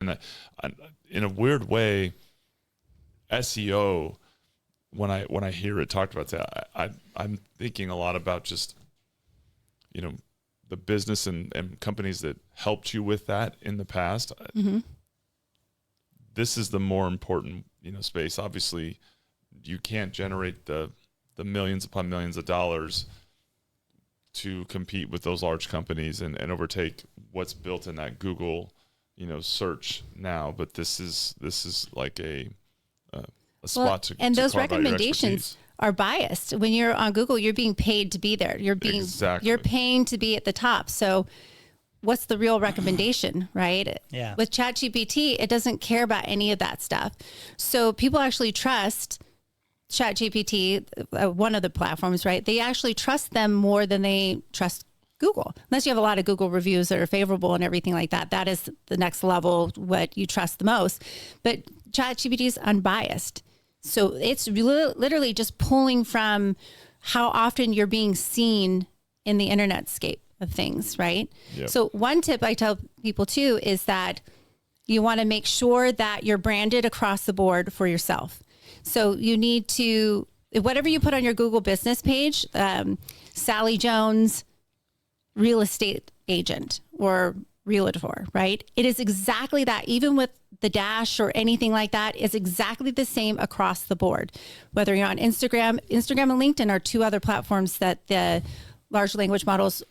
And in a weird way, SEO, when I hear it talked about that, I'm thinking a lot about just, the business and companies that helped you with that in the past. Mm-hmm. This is the more important, space. Obviously, you can't generate the millions upon millions of dollars to compete with those large companies and overtake what's built in that Google, search now. But this is like a spot to and to those carve out your recommendations expertise. are biased. When you're on Google, you're being paid to be there. You're paying to be at the top. So what's the real recommendation, right? Yeah. With Chat GPT, it doesn't care about any of that stuff. So people actually trust Chat GPT, one of the platforms, right? They actually trust them more than they trust Google. Unless you have a lot of Google reviews that are favorable and everything like that. That is the next level, what you trust the most. But Chat GPT is unbiased. So it's literally just pulling from how often you're being seen in the internet scape of things, right? Yep. So one tip I tell people too is that you want to make sure that you're branded across the board for yourself. So you need to, whatever you put on your Google business page, Sally Jones, real estate agent or realtor, right? It is exactly that. Even with the dash or anything like that, is exactly the same across the board. Whether you're on Instagram and LinkedIn are two other platforms that the large language models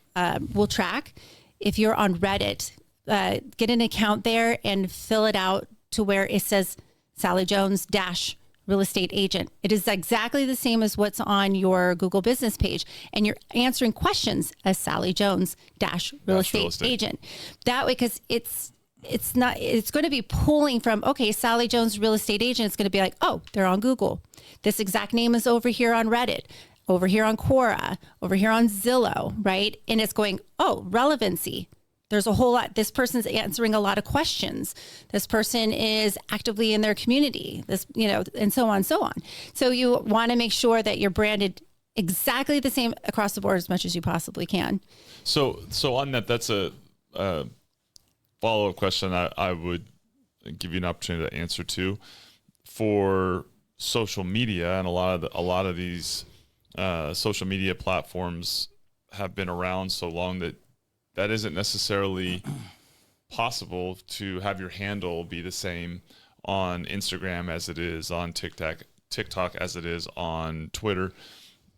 will track. If you're on Reddit, get an account there and fill it out to where it says Sally Jones dash real estate agent. It is exactly the same as what's on your Google business page. And you're answering questions as Sally Jones dash real estate agent. That way, because it's going to be pulling from, okay, Sally Jones real estate agent. It's going to be like, oh, they're on Google. This exact name is over here on Reddit, over here on Quora, over here on Zillow, right? And it's going, oh, relevancy. There's a whole lot. This person's answering a lot of questions. This person is actively in their community, and so on and so on. So you want to make sure that you're branded exactly the same across the board as much as you possibly can. So on that, that's a follow-up question I would give you an opportunity to answer to. For social media, and a lot of these social media platforms have been around so long that isn't necessarily possible to have your handle be the same on Instagram as it is on TikTok as it is on Twitter.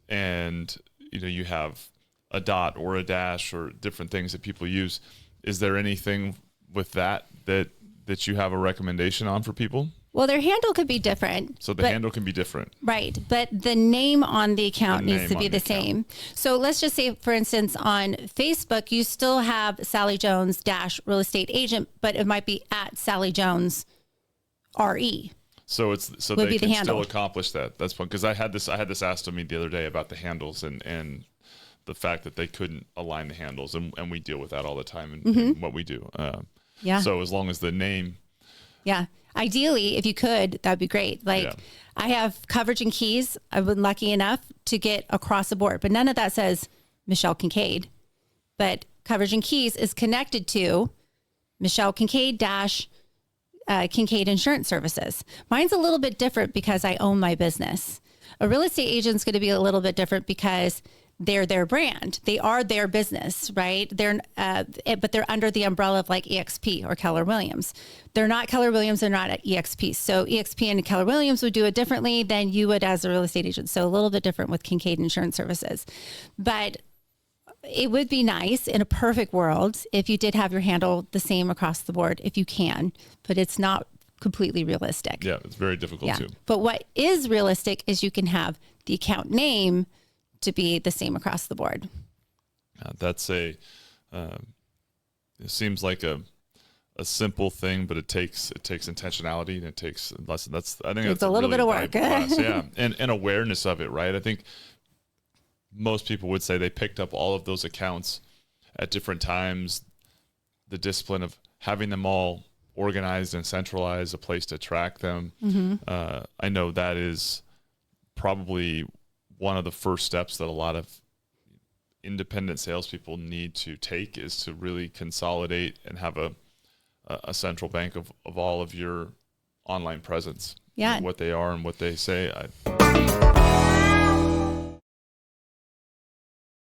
And, you have a dot or a dash or different things that people use. Is there anything with that you have a recommendation on for people? Well, their handle could be different. So the handle can be different. Right. But the name on the account needs to be the same. So let's just say, for instance, on Facebook, you still have Sally Jones dash real estate agent, but it might be at Sally Jones RE. So they can still accomplish that. That's fun. Because I had this asked of me the other day about the handles and the fact that they couldn't align the handles. And we deal with that all the time in what we do. So as long as the name. Yeah. Ideally, if you could, that'd be great. I have coverage and keys. I've been lucky enough to get across the board, but none of that says Michelle Kincaid. But coverage and keys is connected to Michelle Kincaid dash Kincaid Insurance Services. Mine's a little bit different because I own my business. A real estate agent's going to be a little bit different because they're their brand. They are their business, right? But they're under the umbrella of like EXP or Keller Williams. They're not Keller Williams. They're not at EXP. So EXP and Keller Williams would do it differently than you would as a real estate agent. So a little bit different with Kincaid Insurance Services. But it would be nice in a perfect world if you did have your handle the same across the board, if you can, but it's not completely realistic. Yeah, it's very difficult too. But what is realistic is you can have the account name to be the same across the board. That's it seems like a simple thing, but it takes intentionality and it takes lesson. I think it's a little bit of work. Yeah. And awareness of it, right? I think most people would say they picked up all of those accounts at different times. The discipline of having them all organized and centralized, a place to track them. Mm-hmm. I know that is probably one of the first steps that a lot of independent salespeople need to take, is to really consolidate and have a a central bank of all of your online presence. Yeah. What they are and what they say.